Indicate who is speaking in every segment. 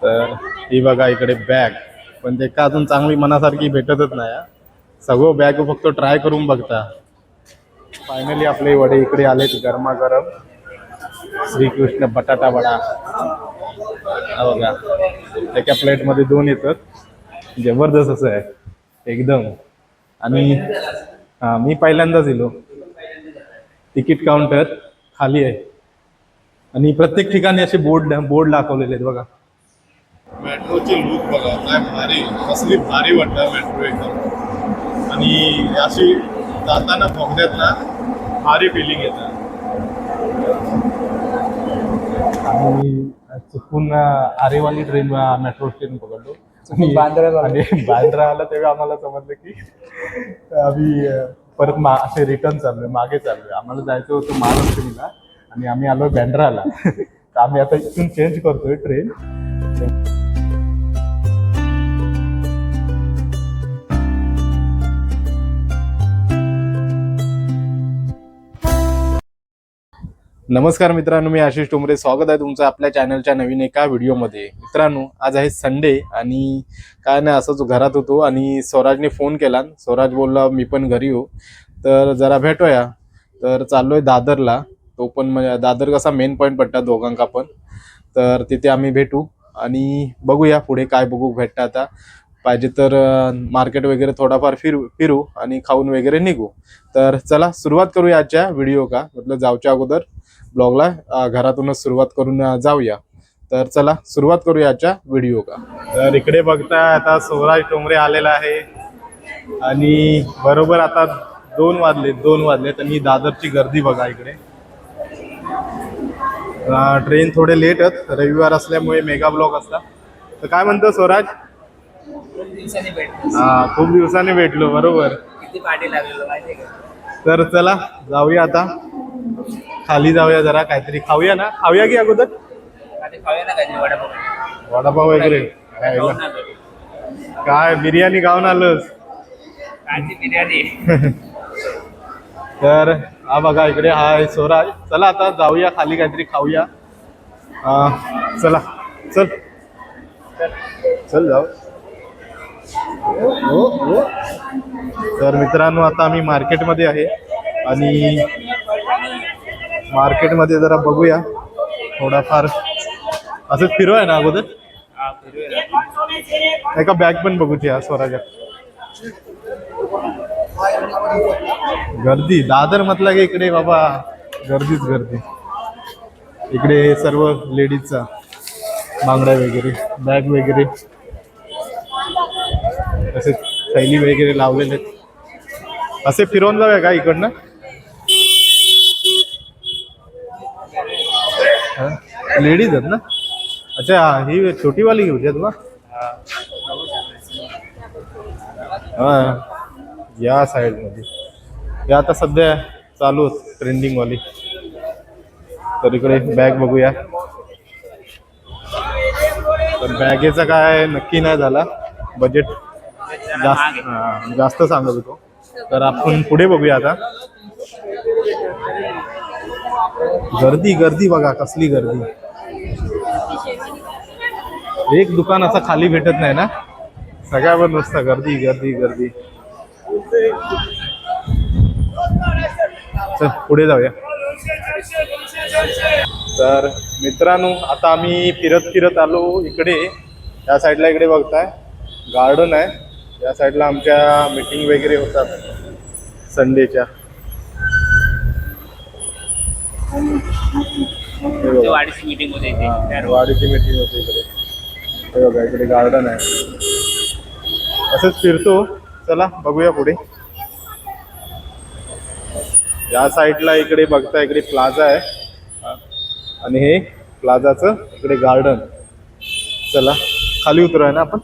Speaker 1: तर ही बघा इकडे बॅग, पण ते का अजून चांगली मनासारखी भेटतच नाही हा. सगळं बॅग फक्त ट्राय करून बघता. फायनली आपले वडे इकडे आलेत गरमागरम. श्रीकृष्ण बटाटा वडा हा बघा, एका प्लेटमध्ये 2 येतात. जबरदस्त असं आहे एकदम. आणि मी पहिल्यांदाच दिलो. तिकीट काउंटर खाली आहे आणि प्रत्येक ठिकाणी असे बोर्ड दाखवलेले आहेत बघा. मेट्रोची लूक बघा काय भारी, कसली भारी वाटतं मेट्रो एकदम. आणि अशी जाताना बोगद्यात ना भारी फिलिंग येतं. आणि चुकून आरेवाली ट्रेन मेट्रो ट्रेन पकडलो आणि बांद्रा आला तेव्हा आम्हाला समजलं की आम्ही परत असे रिटर्न चाललोय, मागे चाललोय. आम्हाला जायचं होतं महालक्ष्मीला आणि आम्ही आलोय बँड्राला. तर आम्ही आता इथून चेंज करतोय ट्रेन. नमस्कार मित्रांनो, मी आशिष टोमरे. स्वागत आहे तुमचं आपल्या चॅनलच्या नवीन एका व्हिडिओमध्ये. मित्रांनो, आज आहे संडे आणि काय नाही असंच घरात होतो आणि स्वराजने फोन केला. स्वराज बोलला मी पण घरी हो, तर जरा भेटूया. तर चाललोय दादरला. तो पण म्हणजे दादर कसा मेन पॉईंट पडतात दोघांका पण, तर तिथे आम्ही भेटू आणि बघूया पुढे काय बघू भेटतं. आता पाहिजे तर मार्केट वगैरे थोडाफार फिरू आणि खाऊन वगैरे निघू. तर चला सुरुवात करूया आजच्या व्हिडिओ का मतलब जाऊच्या अगोदर ब्लॉगला घरातूनच सुरुवात करून जाऊया. तर चला सुरुवात करूया आजच्या व्हिडिओ का. तर इकडे बघता आता स्वराज टोमरे आलेला आहे आणि बरोबर आता 2 वाजलेत आणि दादरची गर्दी बघा इकडे. ट्रेन थोडे लेट आहेत, रविवार असल्यामुळे मेगा ब्लॉक असता. तर काय म्हणतो स्वराज? खूप दिवसांनी भेटलो. बरोबर. तर चला जाऊया आता खाली, जाऊया जरा काहीतरी खाऊया ना. खाऊया की अगोदर वडापाव वगैरे. काय बिर्याणी खाऊन आलोस? बिर्याणी. तर हा बघा इकडे हा आहे स्वराज. चला आता जाऊया खाली काहीतरी खाऊया. चला चल चल जाऊ. हो. तर मित्रांनो, आता आम्ही मार्केटमध्ये आहे आणि मार्केटमध्ये जरा बघूया थोडाफार. असंच फिरूया ना अगोदर. एका बॅग पण बघूची या स्वराज्या. गर्दी दादर म्हटलं की इकडे बाबा गर्दीच गर्दी. इकडे सर्व लेडीजचा बांगड्या वगैरे, बॅग वगैरे, असे थैली वगैरे लावलेले. असे फिरवून जाऊया का इकडनं? लेडीज आहेत ना? अच्छा, ही छोटीवाली घेऊची तुला? हा, या साईड मध्ये या आता सध्या चालू ट्रेंडिंग वाली. तर इकडे बॅग बघूया. तर बॅगेचा काय नक्की नाही झाला, बजेट जास्त सांगत होतो. तर आपण पुढे बघूया आता. गर्दी बघा कसली गर्दी. एक दुकान असं खाली भेटत नाही ना, सगळ्यावर नुसतं गर्दी. चल पुढे जाऊया. तर मित्रांनो, आता आम्ही फिरत आलो इकडे. या साईडला इकडे बघताय गार्डन आहे. या साईडला आमच्या मीटिंग वगैरे होतात संडेच्या. वाडीची मीटिंग होते इकडे. हे बघा इकडे गार्डन आहे. असंच फिरतो. चला बघूया पुढे. या साईडला इकडे बघता इकडे प्लाझा आहे आणि हे प्लाझाचं इकडे गार्डन. चला खाली उतरूया ना आपण,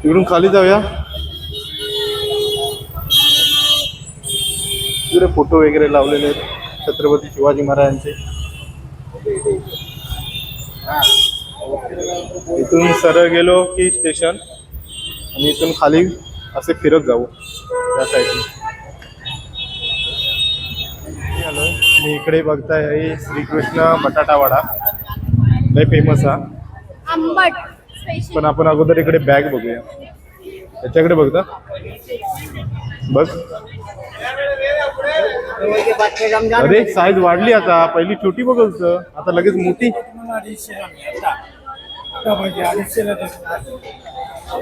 Speaker 1: तिकडून खाली जाऊया. इकडे फोटो वगैरे लावलेले आहेत छत्रपती शिवाजी महाराजांचे. इथून सरळ गेलो की स्टेशन आणि इथून खाली असे फिरत जाऊ या साईडने. आणि इकडे बघताय श्रीकृष्ण बटाटा वडा. लय फेमस हा.
Speaker 2: आंबट स्पेशल.
Speaker 1: पण आपण अगोदर इकडे बॅग बघूया. त्याच्याकडे बघता बघ. अरे साईज वाढली आता. पहिली छोटी बघत आता लगेच मोठी.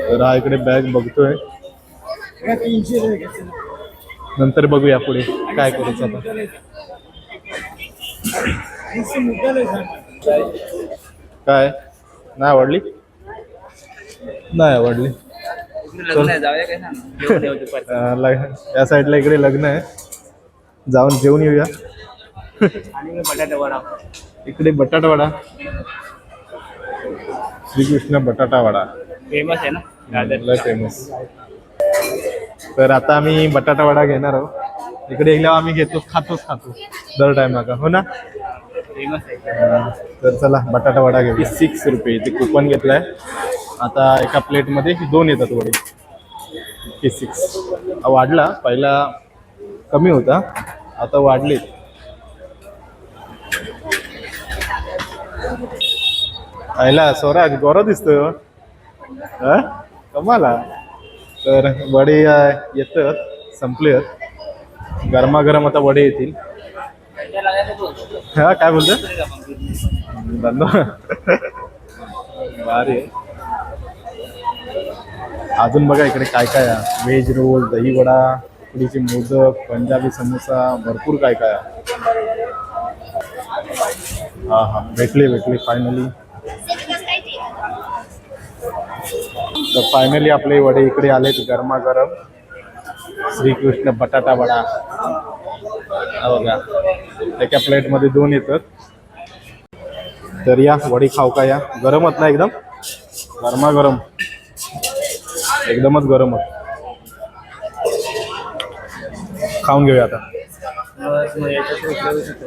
Speaker 1: तर हा इकडे बॅग बघतोय. नंतर बघूया पुढे काय करायचं आता. काय नाही आवडली. नाही आवडली. या साईडला इकडे लग्न आहे. जाऊन जेवून येऊया.
Speaker 3: बटाटा वडा
Speaker 1: इकडे बटाटा वडा. श्रीकृष्ण बटाटा वडा
Speaker 3: फेमस आहे ना.
Speaker 1: लय फेमस. तर आता आम्ही बटाटा वडा घेणार आहोत. इकडे गेल्यावर आम्ही घेतो खातो दर टाइम का हो ना.
Speaker 3: फेमस आहे.
Speaker 1: तर चला बटाटा वडा घेऊया. 6 रुपये ते कुपन घेतलाय. आता एका प्लेटमध्ये 2 येतात वडे. 6 वाढला. पहिला कमी होता आता वाढले. आयला स्वराज गोरा दिसतोय कमाला. तर वडे येतात संपलेत. गरमागरम आता वडे येतील. हा काय बोलतोय भारी. अजून बघा इकडे काय काय आहे. व्हेज रोल, दही वडा, उकडीचे मोदक, पंजाबी समोसा, भरपूर काय काय आहे. हा हा भेटले फायनली. तर फायनली आपले वडे इकडे आलेत गरमागरम. श्रीकृष्ण बटाटा वडा. हा बघा एका प्लेटमध्ये 2 येतात. तर या वडी खाऊ का. या गरमच ना एकदम गरमागरम. एकदमच गरम खाऊन घेऊया आता.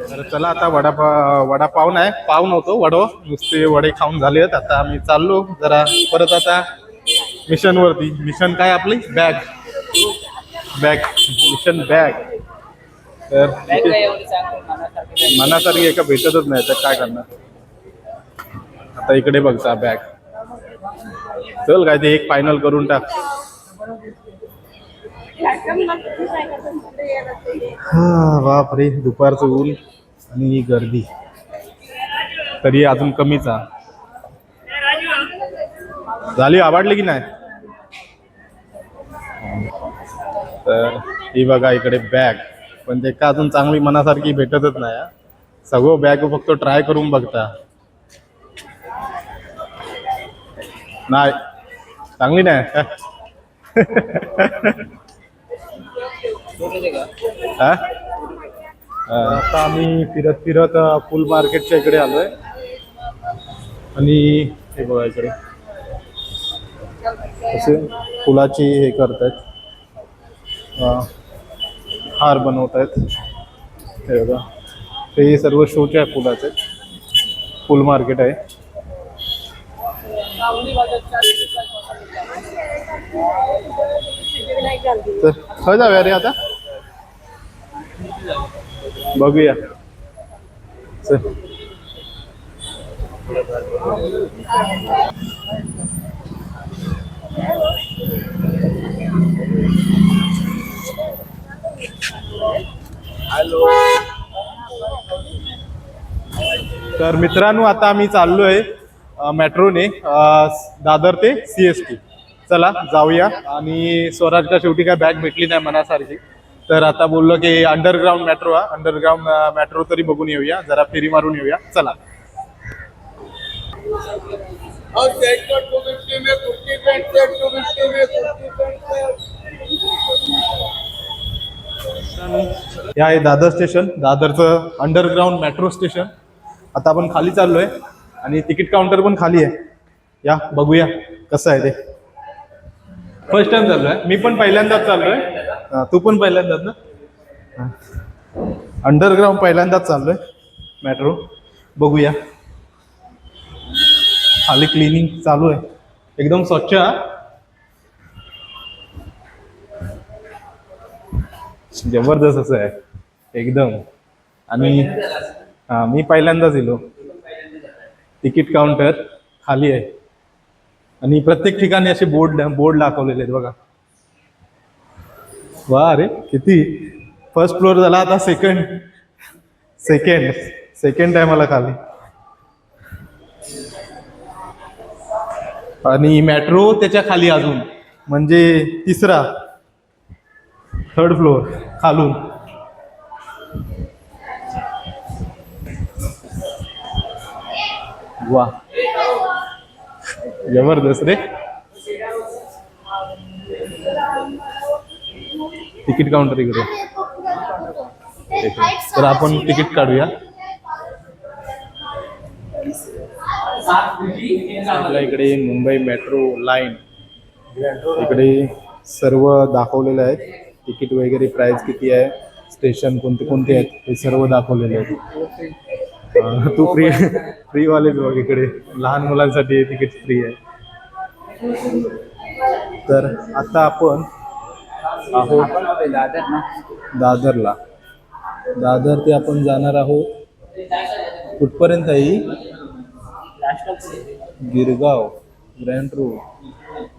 Speaker 1: तर चला आता वडापाव नाही पाव नव्हतो वडो नुसते वडे खाऊन झाले आहेत. आता आम्ही चाललो जरा परत आता मिशन वरती. मिशन काय आपली बॅग मिशन बॅग. तर मनासारखी एका भेटतच नाही तर काय करणार. आता इकडे बघता बॅग. चल काय ते एक फायनल करून टाक. हा बापरे दुपारचं ऊन आणि गर्दी तरी अजून कमीच झाली. आवडली की नाही. तर ही बघा इकडे बॅग. पण ते का अजून चांगली मनासारखी भेटतच नाही. सगळं बॅग फक्त ट्राय करून बघता. नाही चांगली नाही. आता आम्ही फिरत फुल मार्केटच्या इकडे आलोय. आणि हे बघा इकडे असे फुलाची हे करतायत. हार बनवत आहेत. हे बघा ते सर्व शोच्या फुलाचे. फुल मार्केट आहे. तर जाऊया रे आता बघूया. चल हॅलो. तर मित्रांनो आता आम्ही चाललोय मेट्रोने दादर ते CST. चला जाऊया. आणि स्वराजला शेवटी काय बॅग भेटली नाही मनासारखी. तर आता बोललो की अंडरग्राउंड मेट्रो तरी बघून येऊया. जरा फेरी मारून येऊया. चला. हे आहे दादर स्टेशन. दादरचं अंडरग्राउंड मेट्रो स्टेशन. आता आपण खाली चाललोय आणि तिकीट काउंटर पण खाली आहे. या बघूया कसं आहे ते. फर्स्ट टाइम चाललोय. मी पण पहिल्यांदाच चाललोय. तू पण पहिल्यांदाच ना. अंडरग्राउंड पहिल्यांदाच चाललोय मेट्रो. बघूया. खाली क्लिनिंग चालू आहे. एकदम स्वच्छ. जबरदस्त असं आहे एकदम. आणि मी पहिल्यांदाच येलो. तिकीट काउंटर खाली आहे आणि प्रत्येक ठिकाणी असे बोर्ड दाखवलेले आहेत बघा. वा अरे किती, फर्स्ट फ्लोअर झाला, आता सेकंड आहे मला खाली. आणि मेट्रो त्याच्या खाली अजून, म्हणजे तिसरा, थर्ड फ्लोअर खालून. वा जबरदस्त रे. तिकीट काउंटर इकडे. तर आपण तिकीट काढूया. आपल्या इकडे मुंबई मेट्रो लाईन, इकडे सर्व दाखवलेलं आहे. तिकीट वगैरे, प्राइस किती आहे, स्टेशन कोणते कोणते आहेत हे सर्व दाखवलेले आहेत. तू फ्रीवालेच बघ, इकडे लहान मुलांसाठी तिकीट फ्री आहे. तर आता आपण आहोत दादरला. दादर ते आपण जाणार आहोत कुठपर्यंत आहे? Girgaon, grand road,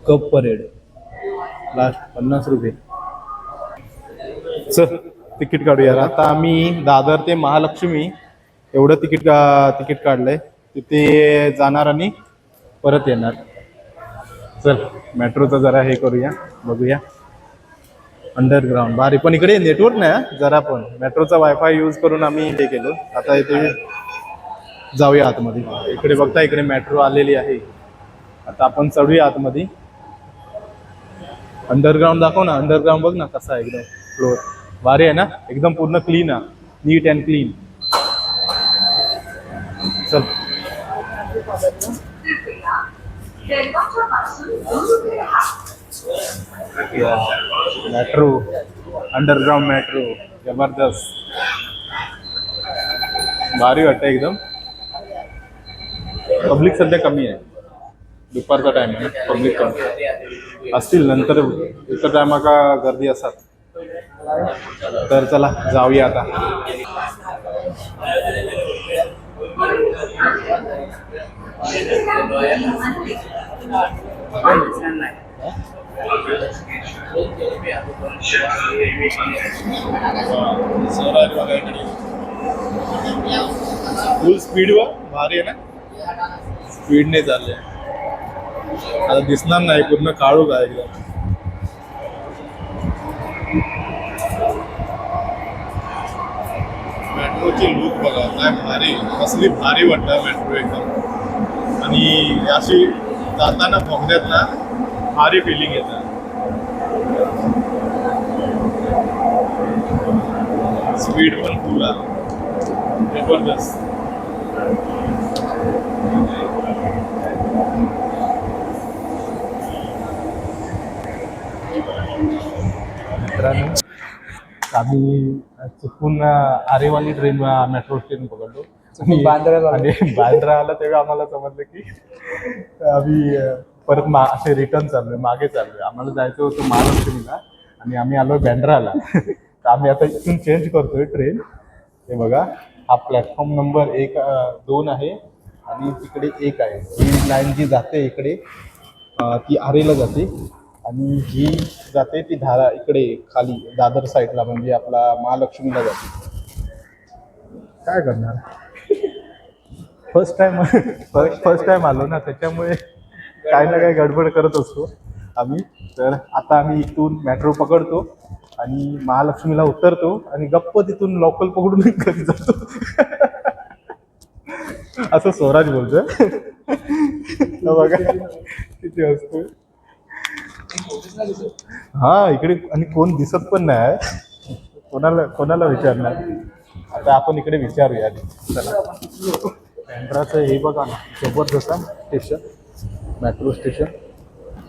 Speaker 1: cup parade, last 50 रुपये. चल तिकीट काढूया. आता आम्ही दादर ते महालक्ष्मी एवढं तिकीट काढलंय. तिथे जाणार आणि परत येणार. चल मेट्रोचं जरा हे करूया, बघूया. अंडरग्राऊंड भारी, पण इकडे नेटवर्क नाही जरा पण. मेट्रोचा वायफाय यूज करून आम्ही हे केलो. आता इथे जाऊया आतमध्ये. इकडे बघता, इकडे मेट्रो आलेली आहे. आता आपण चढूया आतमध्ये. अंडरग्राऊंड दाखव ना, अंडरग्राऊंड बघ ना कसा आहे एकदम. फ्लोअर भारी आहे ना, एकदम पूर्ण क्लीन आहे, नीट अँड क्लीन. चल मेट्रो, अंडरग्राऊंड मेट्रो जबरदस्त, भारी वाटतं एकदम. पब्लिक सध्या कमी आहे, दुपारचा टाइम आहे, पब्लिक कमी असतील. नंतर इतर टायमाला गर्दी असतात. तर चला जाऊया आता. फुल स्पीडवर भारी आहे ना, स्पीडने चालले. आता दिसणार नाही, पूर्ण काळोख आहे एकदम. मेट्रोची लुक बघा काय भारी, कसली भारी वाटतं मेट्रो एकदम. आणि अशी जाताना बोगद्यात ना भारी फिलिंग येतं. स्पीड पण फुल आहे, जबरदस्त. मित्रांनो, आम्ही चुकून आरेवाली ट्रेन, मेट्रो ट्रेन पकडलो आणि बांद्रा आला. तेव्हा आम्हाला समजलं की आम्ही परत असे रिटर्न चाललोय, मागे चाललोय. आम्हाला जायचं होतं महालक्ष्मीला आणि आम्ही आलोय बँड्राला. तर आम्ही आता इथून चेंज करतोय ट्रेन. हे बघा, हा प्लॅटफॉर्म नंबर 2 आहे आणि तिकडे 1 आहे. ही लाईन जी जाते इकडे ती आरेला जाते आणि ही जाते ती धारा इकडे खाली दादर साईडला, म्हणजे आपला महालक्ष्मीला जाते. काय करणार, फर्स्ट टाइम आलो ना, त्याच्यामुळे काही ना काही गडबड करत असतो आम्ही. तर आता आम्ही इथून मेट्रो पकडतो आणि महालक्ष्मीला उतरतो आणि गप्प तिथून लोकल पकडून घरी जातो. असं स्वराज बोलतोय. बघा किती असतो. हा इकडे, आणि कोण दिसत पण नाही, कोणाला विचारणार. आता आपण इकडे विचारूया. चला, बँड्राचं हे बघा ना, जबरदस्त स्टेशन, मेट्रो स्टेशन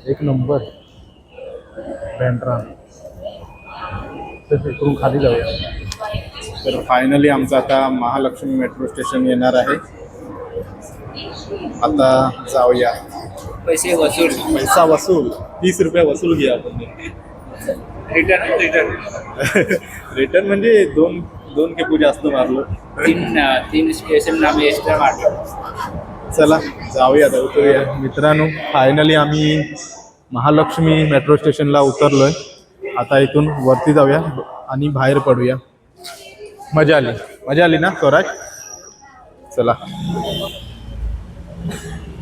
Speaker 1: एक नंबर बँड्रा. तर इकडून खाली जाऊया. तर फायनली आमचं आता महालक्ष्मी मेट्रो स्टेशन येणार आहे. आता जाऊया. पैसा वसूल 30 रुपये वसूल घ्या आपण. रिटर्न म्हणजे दोन के पूजा जास्त मारलो.
Speaker 3: तीन स्टेशन आम्ही एक्स्ट्रा मारलो.
Speaker 1: चला जाऊया आता उतरूया मित्रांनो. फायनली आम्ही महालक्ष्मी मेट्रो स्टेशनला उतरलोय. आता इथून वरती जाऊया आणि बाहेर पडूया. मजा आली ना स्वराज. चला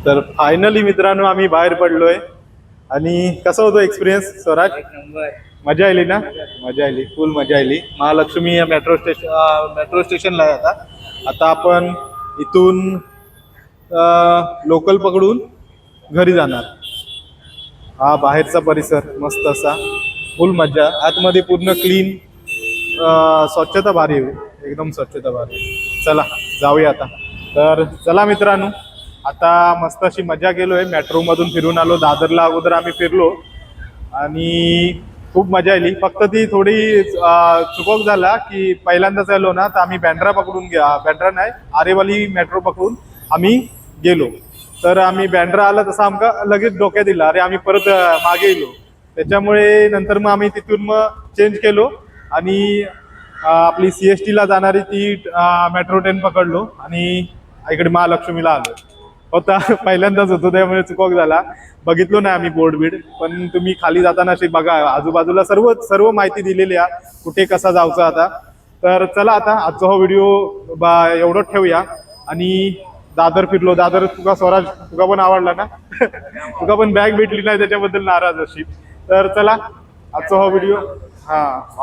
Speaker 1: तर फायनली मित्रांनो आम्ही बाहेर पडलोय. आणि कसा होतो एक्सपिरियन्स स्वराज?
Speaker 3: नंबर.
Speaker 1: मजा आली ना? मजा आली, फुल मजा आली. महालक्ष्मी मेट्रो स्टेशनला आहे आता आपण इथून लोकल पकडून घरी जाणार. हा बाहेरचा परिसर मस्त असा, फुल मजा. आतमध्ये पूर्ण क्लीन, स्वच्छता भारी आहे, एकदम स्वच्छता भारी. चला जाऊया आता. तर चला मित्रांनो, आता मस्त अशी मजा केलोय. मेट्रोमधून फिरून आलो. दादरला अगोदर आम्ही फिरलो आणि खूप मजा आली. फक्त ती थोडी चुकक झाला की पहिल्यांदाच आलो ना, तर आम्ही बँड्रा नाही, आरेवाली मेट्रो पकडून आम्ही गेलो. तर आम्ही बँड्रा आला तसा आमका लगेच डोक्यात दिला, अरे आम्ही परत मागे येलो. त्याच्यामुळे नंतर मग आम्ही तिथून मग चेंज केलो आणि आपली CST ला जाणारी ती मेट्रो ट्रेन पकडलो आणि इकडे महालक्ष्मीला आलो. होता पहिल्यांदाच होतो त्यामुळे चुकक झाला. बघितलो नाही आम्ही बोर्ड बीड, पण तुम्ही खाली जाताना अशी बघा, आजूबाजूला सर्व माहिती दिलेली आहे कुठे कसा जायचं आता. तर चला आता आजचा हा व्हिडिओ एवढं ठेवूया. आणि दादर फिरलो. दादर स्वराज तुका पण आवडला ना? तुका पण बॅग भेटली नाही त्याच्याबद्दल नाराज अशी. तर चला आजचा हा व्हिडिओ,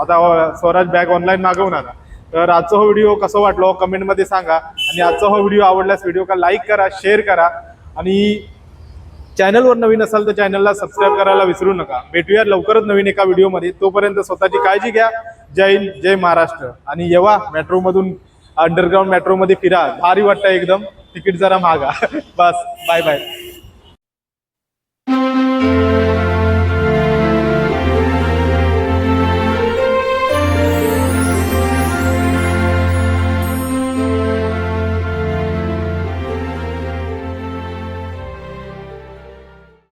Speaker 1: आता स्वराज बॅग ऑनलाईन मागवणार. तर आजचा हा व्हिडिओ कसा वाटलो कमेंटमध्ये सांगा. आणि आजचा हा व्हिडिओ आवडल्यास व्हिडिओला लाईक करा, शेअर करा आणि चॅनलवर नवीन असाल तर चॅनलला सबस्क्राईब करायला विसरू नका. भेटूया लवकरच नवीन एका व्हिडिओमध्ये. तोपर्यंत स्वतःची काळजी घ्या. जय हिंद, जय महाराष्ट्र. आणि येवा मेट्रोमधून, अंडरग्राऊंड मेट्रोमध्ये फिरा, भारी वाटतं एकदम. तिकीट जरा महागा. बस बाय बाय.